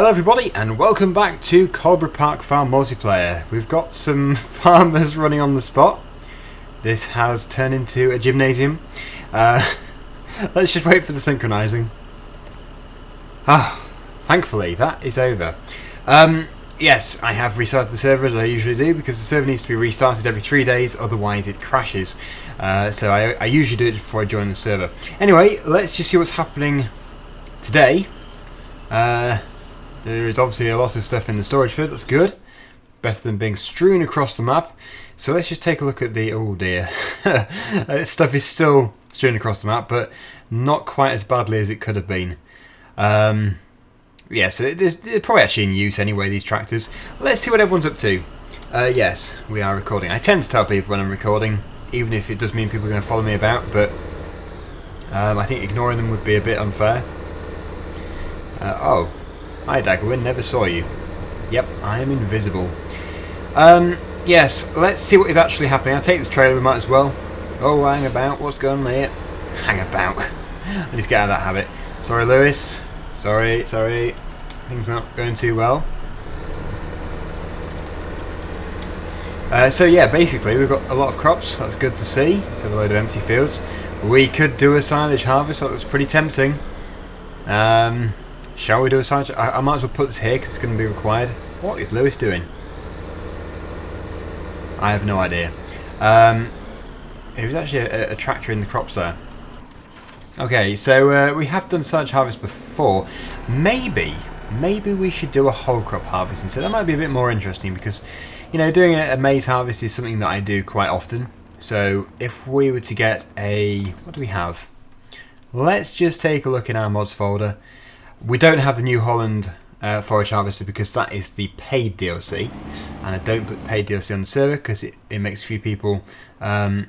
Hello everybody and welcome back to Coldborough Park Farm multiplayer. We've got some farmers running on the spot. This has turned into a gymnasium. Let's just wait for the synchronizing. Thankfully that is over. Yes, I have restarted the server as I usually do because the server needs to be restarted every 3 days, otherwise it crashes. So I usually do it before I join the server. Anyway, let's just see what's happening today. There is obviously a lot of stuff in the storage field, that's good. Better than being strewn across the map. So let's just take a look at the... oh dear. Stuff is still strewn across the map, but not quite as badly as it could have been. Yeah, so they're probably actually in use anyway, these tractors. Let's see what everyone's up to. Yes, we are recording. I tend to tell people when I'm recording, even if it does mean people are going to follow me about, but I think ignoring them would be a bit unfair. Oh. Hi Daggerwin, never saw you. Yep, I am invisible. Yes, let's see what is actually happening. I'll take this trailer, we might as well. Oh, hang about, what's going on here? Hang about. I need to get out of that habit. Sorry Lewis. Sorry. Things are not going too well. So yeah, basically we've got a lot of crops, that's good to see. Let's have a load of empty fields. We could do a silage harvest, that looks pretty tempting. Shall we do a silage? I might as well put this here because it's going to be required. What is Lewis doing? I have no idea. There was actually a tractor in the crops there. Okay, so we have done silage harvest before. Maybe we should do a whole crop harvest instead. That might be a bit more interesting because, you know, doing a maize harvest is something that I do quite often. So if we were to get a... what do we have? Let's just take a look in our mods folder. We don't have the New Holland forage harvester because that is the paid DLC, and I don't put paid DLC on the server because it makes a few people think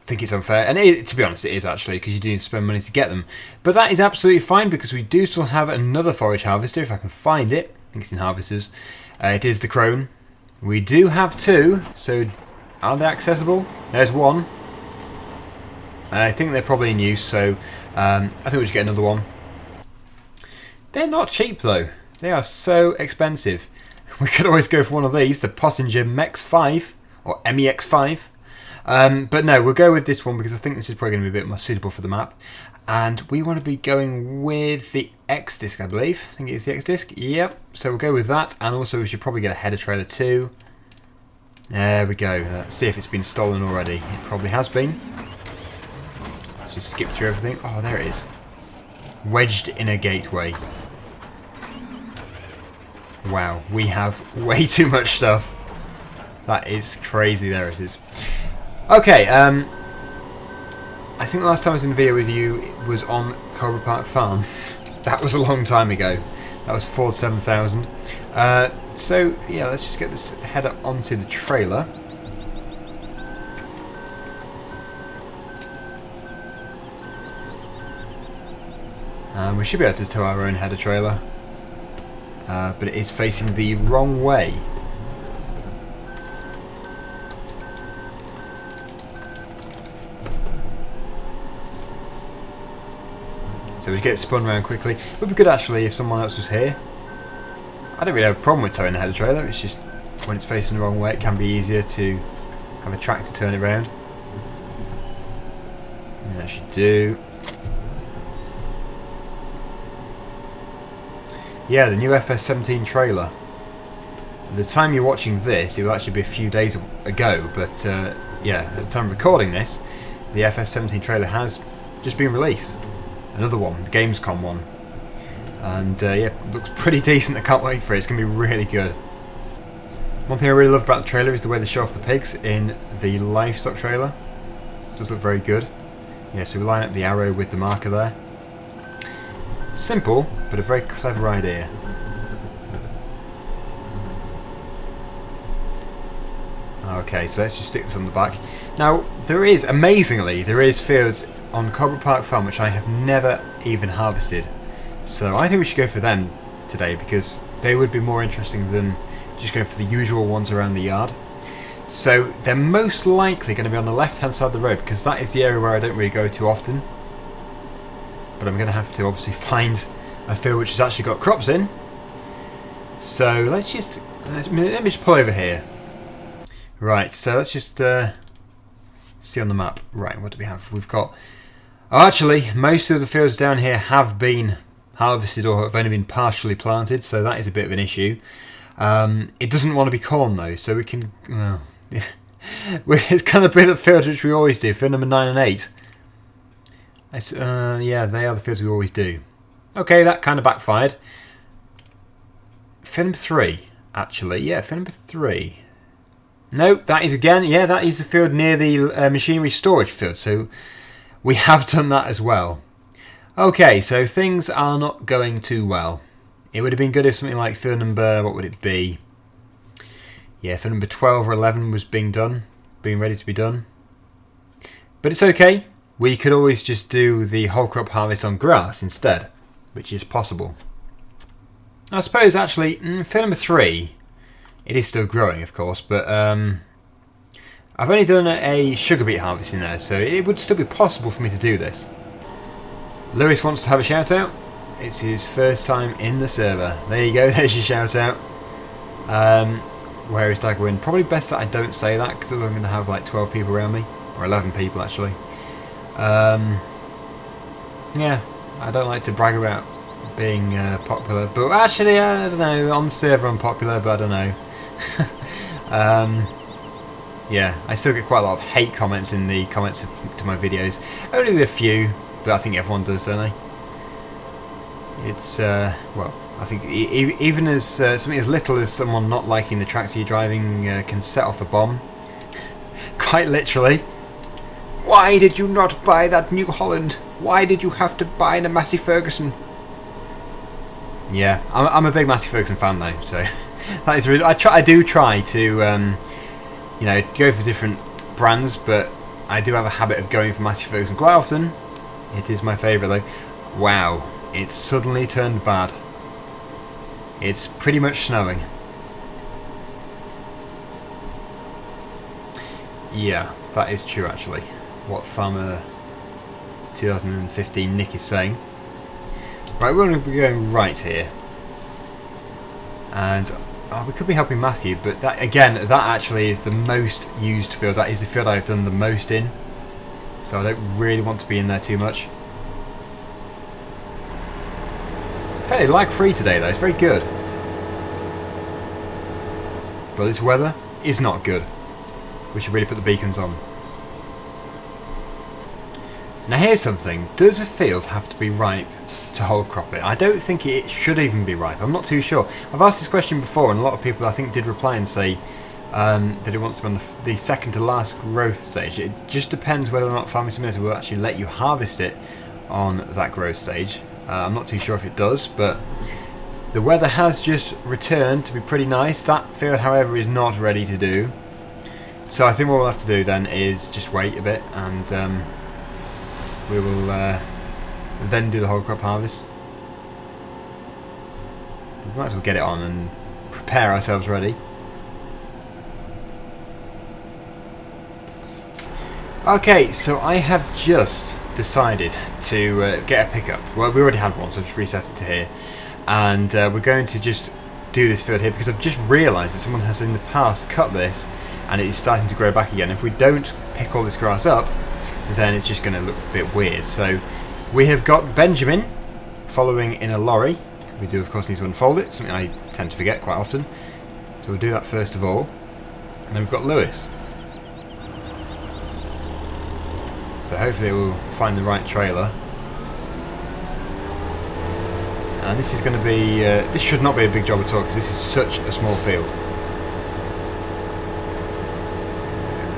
it's unfair, and to be honest it is actually, because you do need to spend money to get them. But that is absolutely fine because we do still have another forage harvester if I can find it. I think it's in harvesters. It is the crone. We do have two, so are they accessible? There's one. I think they're probably in use, so I think we'll just get another one. They're not cheap though. They are so expensive. We could always go for one of these, the Pottinger MEX5 or MEX5. But no, we'll go with this one because I think this is probably going to be a bit more suitable for the map. And we want to be going with the X disc, I believe. I think it's the X disc. Yep. So we'll go with that, and also we should probably get a header trailer too. There we go. Let's see if it's been stolen already. It probably has been. Let's just skip through everything. Oh, there it is. Wedged in a gateway. Wow, we have way too much stuff. That is crazy. There it is. Okay, I think the last time I was in the video with you was on Coldborough Park Farm. That was a long time ago. That was 47,000. So yeah, let's just get this header onto the trailer. We should be able to tow our own header trailer, but it is facing the wrong way. So we just get it spun around quickly. It would be good actually if someone else was here. I don't really have a problem with towing the header trailer, it's just when it's facing the wrong way it can be easier to have a tractor turn it around. And that should do. Yeah, the new FS17 trailer. The time you're watching this, it will actually be a few days ago, but yeah, at the time of recording this, the FS17 trailer has just been released. Another one, the Gamescom one. And yeah, it looks pretty decent, I can't wait for it, it's going to be really good. One thing I really love about the trailer is the way they show off the pigs in the livestock trailer. It does look very good. Yeah, so we line up the arrow with the marker there. Simple, but a very clever idea. Okay, so let's just stick this on the back. Now, amazingly, there is fields on Coldborough Park Farm which I have never even harvested. So I think we should go for them today because they would be more interesting than just going for the usual ones around the yard. So they're most likely going to be on the left-hand side of the road because that is the area where I don't really go too often. But I'm going to have to obviously find a field which has actually got crops in. So let's just let me just pull over here. Right, so let's just see on the map. Right, what do we have? We've got. Oh, actually, most of the fields down here have been harvested or have only been partially planted, so that is a bit of an issue. It doesn't want to be corn though, so we can. Well, it's kind of the field which we always do. Field number 9 and 8. Yeah, they are the fields we always do. Okay, that kind of backfired. Field number 3, actually. Yeah, field number 3. No, that is again. Yeah, that is the field near the machinery storage field. So we have done that as well. Okay, so things are not going too well. It would have been good if something like field number, what would it be? Yeah, field number 12 or 11 was being ready to be done. But it's okay. We could always just do the whole crop harvest on grass instead, which is possible. I suppose actually, field number 3, it is still growing, of course, but I've only done a sugar beet harvest in there, so it would still be possible for me to do this. Lewis wants to have a shout out. It's his first time in the server. There you go, there's your shout out. Where is Daggerwin? Probably best that I don't say that, because I'm going to have like 12 people around me, or 11 people actually. Yeah, I don't like to brag about being popular, but actually I don't know, on the server I'm popular, but I don't know. Yeah, I still get quite a lot of hate comments in the comments to my videos. Only a few, but I think everyone does, don't they? It's, well, I think even as something as little as someone not liking the tractor you're driving can set off a bomb. Quite literally. Why did you not buy that New Holland? Why did you have to buy a Massey Ferguson? Yeah, I'm a big Massey Ferguson fan though, so that is really. I do try to, you know, go for different brands, but I do have a habit of going for Massey Ferguson quite often. It is my favourite though. Wow, it's suddenly turned bad. It's pretty much snowing. Yeah, that is true actually. What Farmer 2015 Nick is saying. Right, we're going to be going right here. And we could be helping Matthew, but that again, that actually is the most used field. That is the field I've done the most in. So I don't really want to be in there too much. Fairly lag-free today though, it's very good. But this weather is not good. We should really put the beacons on. Now here's something, does a field have to be ripe to whole crop it? I don't think it should even be ripe, I'm not too sure. I've asked this question before and a lot of people I think did reply and say that it wants to be on the second to last growth stage. It just depends whether or not Farming Simulator will actually let you harvest it on that growth stage. I'm not too sure if it does, but the weather has just returned to be pretty nice. That field however is not ready to do. So I think what we'll have to do then is just wait a bit and we will then do the whole crop harvest. We might as well get it on and prepare ourselves ready. Okay, so I have just decided to get a pickup. Well, we already had one, so I've just reset it to here. And we're going to just do this field here because I've just realised that someone has in the past cut this and it is starting to grow back again. If we don't pick all this grass up, then it's just going to look a bit weird. So we have got Benjamin following in a lorry. We do of course need to unfold it, something I tend to forget quite often. So we'll do that first of all. And then we've got Lewis. So hopefully we'll find the right trailer. And this is going to be, this should not be a big job at all because this is such a small field.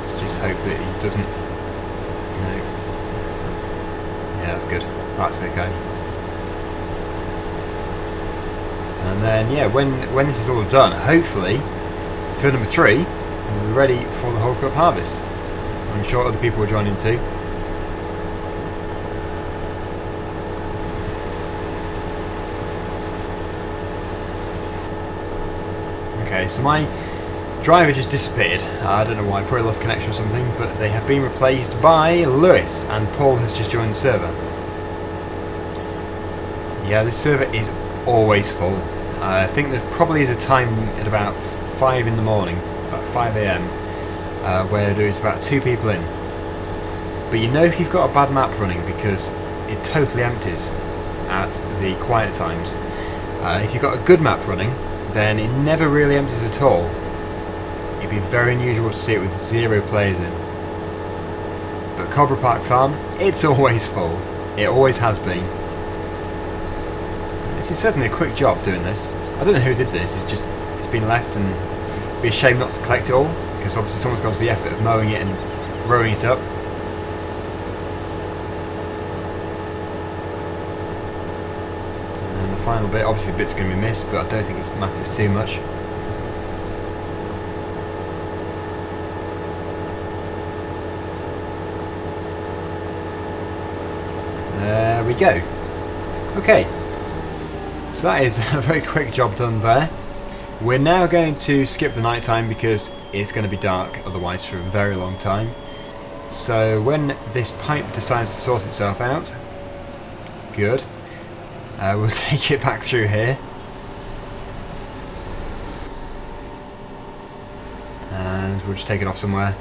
Let's just hope that he doesn't, yeah, that's good. That's okay. And then, yeah, when this is all done, hopefully, field number 3 will be ready for the whole crop harvest. I'm sure other people will join in too. Okay, so my driver just disappeared. I don't know why, probably lost connection or something, but they have been replaced by Lewis, and Paul has just joined the server. Yeah, this server is always full. I think there probably is a time at about 5 in the morning, about 5 AM, where there is about 2 people in. But you know if you've got a bad map running because it totally empties at the quiet times. If you've got a good map running, then it never really empties at all. It'd be very unusual to see it with 0 players in. But Cobra Park Farm, it's always full. It always has been. This is certainly a quick job doing this. I don't know who did this, it's been left, and it'd be a shame not to collect it all, because obviously someone's gone to the effort of mowing it and rowing it up. And the final bit, obviously the bit's going to be missed, but I don't think it matters too much. There we go. Okay. So that is a very quick job done there. We're now going to skip the night time because it's going to be dark otherwise for a very long time. So when this pipe decides to sort itself out, good, we'll take it back through here. And we'll just take it off somewhere.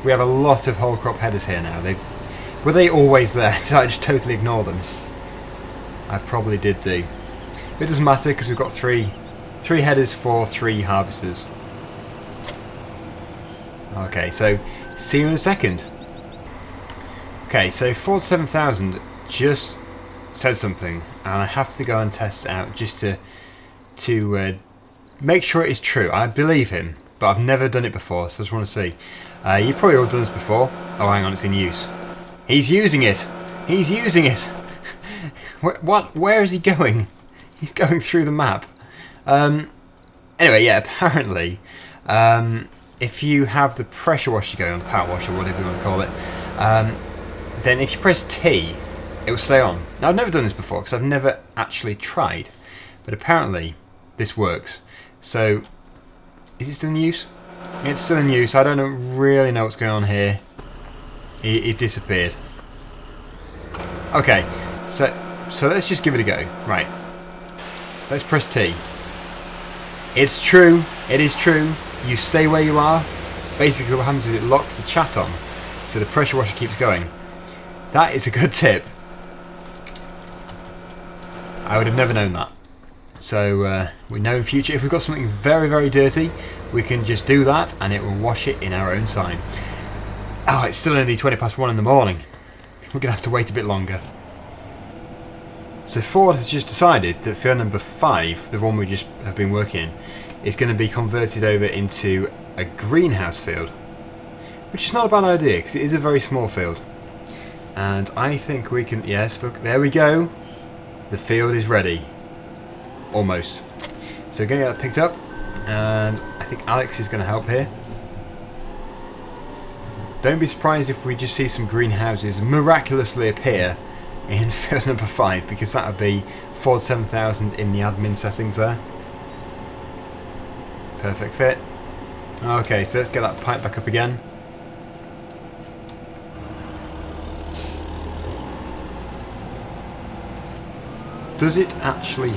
We have a lot of whole crop headers here now. Were they always there? Did I just totally ignore them? I probably did do. It doesn't matter because we've got three headers for 3 harvesters. Okay, so see you in a second. Okay, so 47,000 just said something, and I have to go and test it out just to make sure it is true. I believe him, but I've never done it before, so I just want to see. You've probably all done this before. Oh, hang on, it's in use. He's using it. He's using it. What? Where is he going? He's going through the map. Anyway, yeah, apparently, if you have the pressure washer going on, the power washer, whatever you want to call it, then if you press T, it will stay on. Now, I've never done this before because I've never actually tried, but apparently this works. So, is it still in use? It's still in use. I don't really know what's going on here. It disappeared. Okay, so let's just give it a go. Right. Let's press T. It's true. It is true. You stay where you are. Basically what happens is it locks the chat on, so the pressure washer keeps going. That is a good tip. I would have never known that. So we know in future if we've got something very, very dirty, we can just do that and it will wash it in our own time. Oh, it's still only 1:20 in the morning. We're going to have to wait a bit longer. So Ford has just decided that field number 5, the one we just have been working in, is going to be converted over into a greenhouse field. Which is not a bad idea, because it is a very small field. And I think we can... Yes, look, there we go. The field is ready. Almost. So we're going to get that picked up. And I think Alex is going to help here. Don't be surprised if we just see some greenhouses miraculously appear in field number 5, because that would be 47,000 in the admin settings there. Perfect fit. Okay, so let's get that pipe back up again. Does it actually...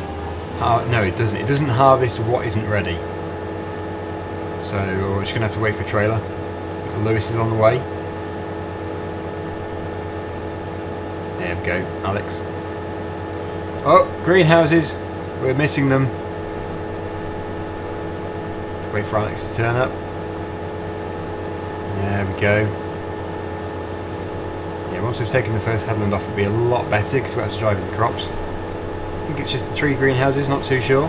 no, it doesn't. It doesn't harvest what isn't ready. So we're just going to have to wait for a trailer. Lewis is on the way. There we go, Alex. Oh, greenhouses. We're missing them. Wait for Alex to turn up. There we go. Yeah, once we've taken the first headland off, it'll be a lot better because we have to drive in the crops. I think it's just the 3 greenhouses, not too sure.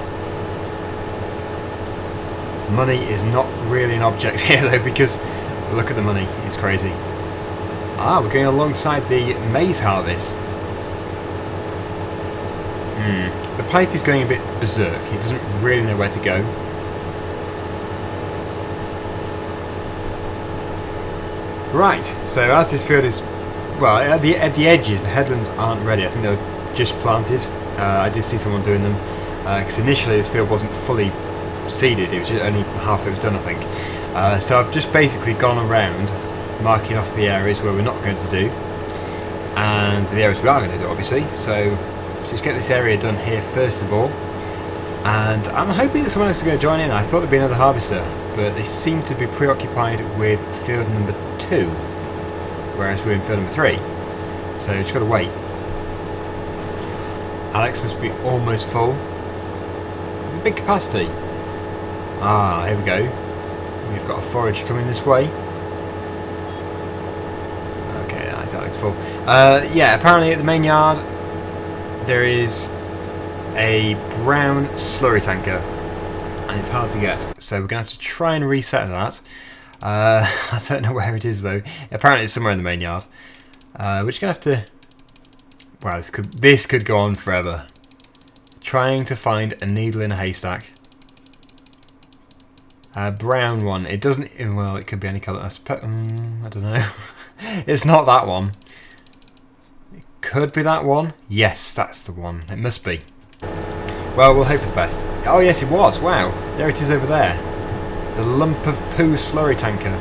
Money is not really an object here though, because look at the money, it's crazy. Ah, we're going alongside the maize harvest. The pipe is going a bit berserk. It doesn't really know where to go. Right, so as this field is... Well, at the edges, the headlands aren't ready. I think they were just planted. I did see someone doing them. Because initially this field wasn't fully seeded. It was just only half it was done, I think. So I've just basically gone around marking off the areas where we're not going to do and the areas we are going to do, obviously. So let's just get this area done here first of all, And I'm hoping that someone else is going to join in. I thought there'd be another harvester, but they seem to be preoccupied with field number 2, whereas we're in field number 3. So just got to wait. Alex must be almost full. There's a big capacity. Ah, here we go. We've got a forager coming this way. Okay, that's Alex full. Yeah, apparently at the main yard there is a brown slurry tanker, and it's hard to get. So we're going to have to try and reset that. I don't know where it is though. Apparently it's somewhere in the main yard. We're just going to have to... Wow, this could go on forever. Trying to find a needle in a haystack. Brown one. It doesn't... Well, it could be any colour. I don't know. It's not that one. It could be that one. Yes, that's the one. It must be. Well, we'll hope for the best. Oh yes, it was. Wow. There it is over there. The lump of poo slurry tanker.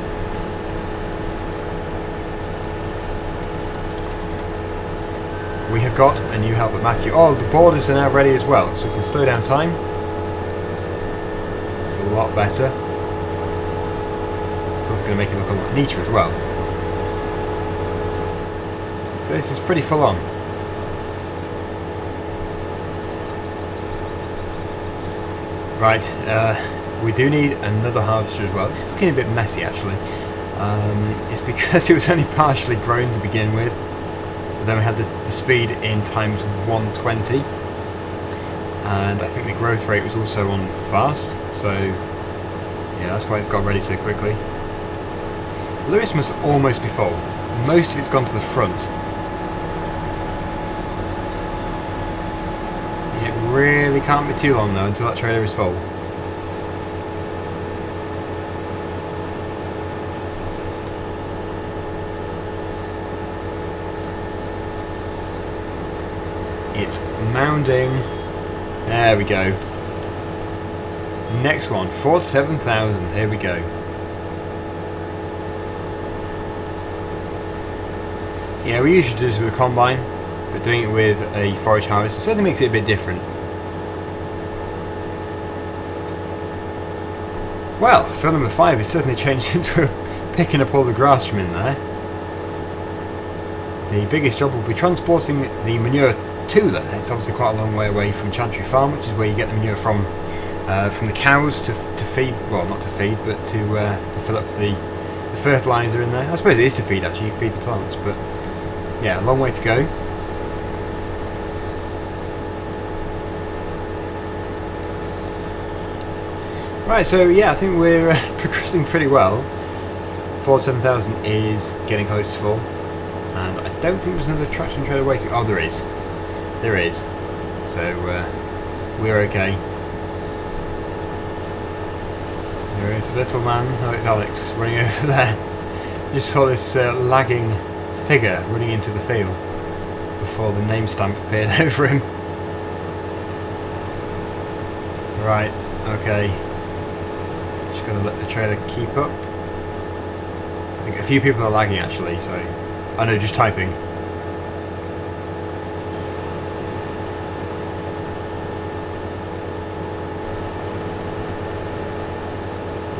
We have got a new helper, Matthew. Oh, the borders are now ready as well, so we can slow down time. It's a lot better. So it's going to make it look a lot neater as well. So this is pretty full on. Right, we do need another harvester as well. This is looking a bit messy actually. It's because it was only partially grown to begin with. But then we had the speed in times 120. And I think the growth rate was also on fast. So yeah, that's why it's got ready so quickly. Lewis must almost be full. Most of it's gone to the front. It really can't be too long though until that trailer is full. It's mounding. There we go. Next one, 47,000. Here we go. Yeah, we usually do this with a combine, but doing it with a forage harvester certainly makes it a bit different. Well, field number 5 has certainly changed into picking up all the grass from in there. The biggest job will be transporting the manure to there. It's obviously quite a long way away from Chantry Farm, which is where you get the manure from the cows to feed, well not to feed, but to fill up the fertiliser in there. I suppose it is to feed actually, you feed the plants, but yeah, a long way to go. Right, so yeah, I think we're progressing pretty well. 47,000 is getting close to full, and I don't think there's another traction trailer waiting. Oh, there is. There is. So we're okay. There is a little man. Oh, it's Alex running over there. Just saw this lagging figure running into the field before the name stamp appeared over him. Right. Okay. Just gonna let the trailer keep up. I think a few people are lagging actually. So I know, just typing.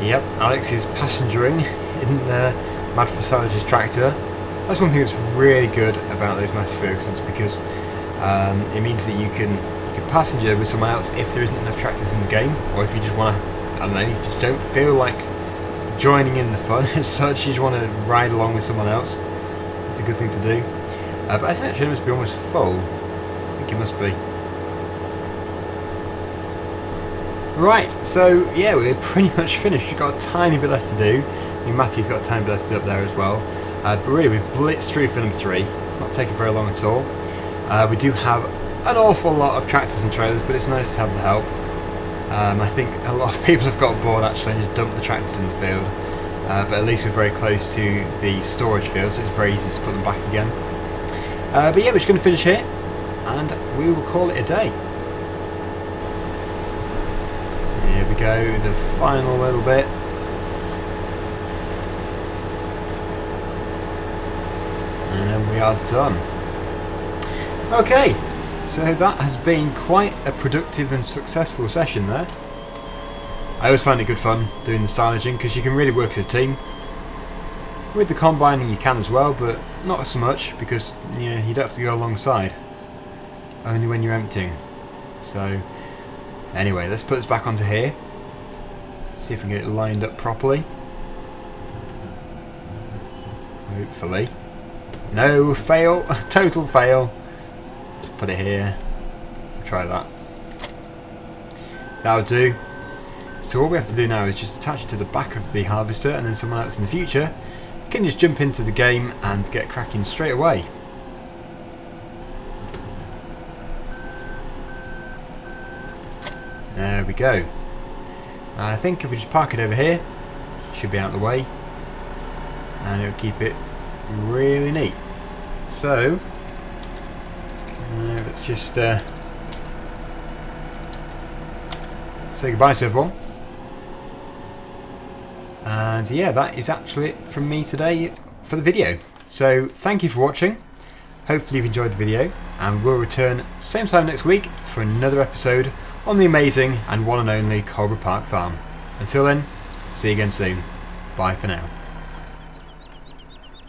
Yep, Alex is passengering in Mad for Salage's tractor. That's one thing that's really good about those Massey Fergusons, because it means that you can passenger with someone else if there isn't enough tractors in the game, or if you just want to, I don't know, if you just don't feel like joining in the fun as such, you just want to ride along with someone else. It's a good thing to do. But I think actually it must be almost full. I think it must be. Right, so yeah, we're pretty much finished. We've got a tiny bit left to do. I think Matthew's got a tiny bit left to do up there as well. But really, we've blitzed through for number 3. It's not taking very long at all. We do have an awful lot of tractors and trailers, but it's nice to have the help. I think a lot of people have got bored actually and just dumped the tractors in the field. But at least we're very close to the storage field, so it's very easy to put them back again. But yeah, we're just going to finish here, and we will call it a day. Here we go, the final little bit. And then we are done. Okay, So that has been quite a productive and successful session there. I always find it good fun doing the silaging because you can really work as a team. With the combining you can as well, but not so much because yeah, you don't have to go alongside. Only when you're emptying. So anyway, let's put this back onto here. See if we can get it lined up properly. Hopefully. No, fail. Total fail. Let's put it here. Try that. That'll do. So all we have to do now is just attach it to the back of the harvester, and then someone else in the future can just jump into the game and get cracking straight away. There we go. I think if we just park it over here, it should be out of the way, and it'll keep it really neat. So let's just say goodbye to everyone. And yeah, that is actually it from me today for the video. So thank you for watching. Hopefully you've enjoyed the video, and we'll return same time next week for another episode on the amazing and one and only Coldborough Park Farm. Until then, see you again soon. Bye for now.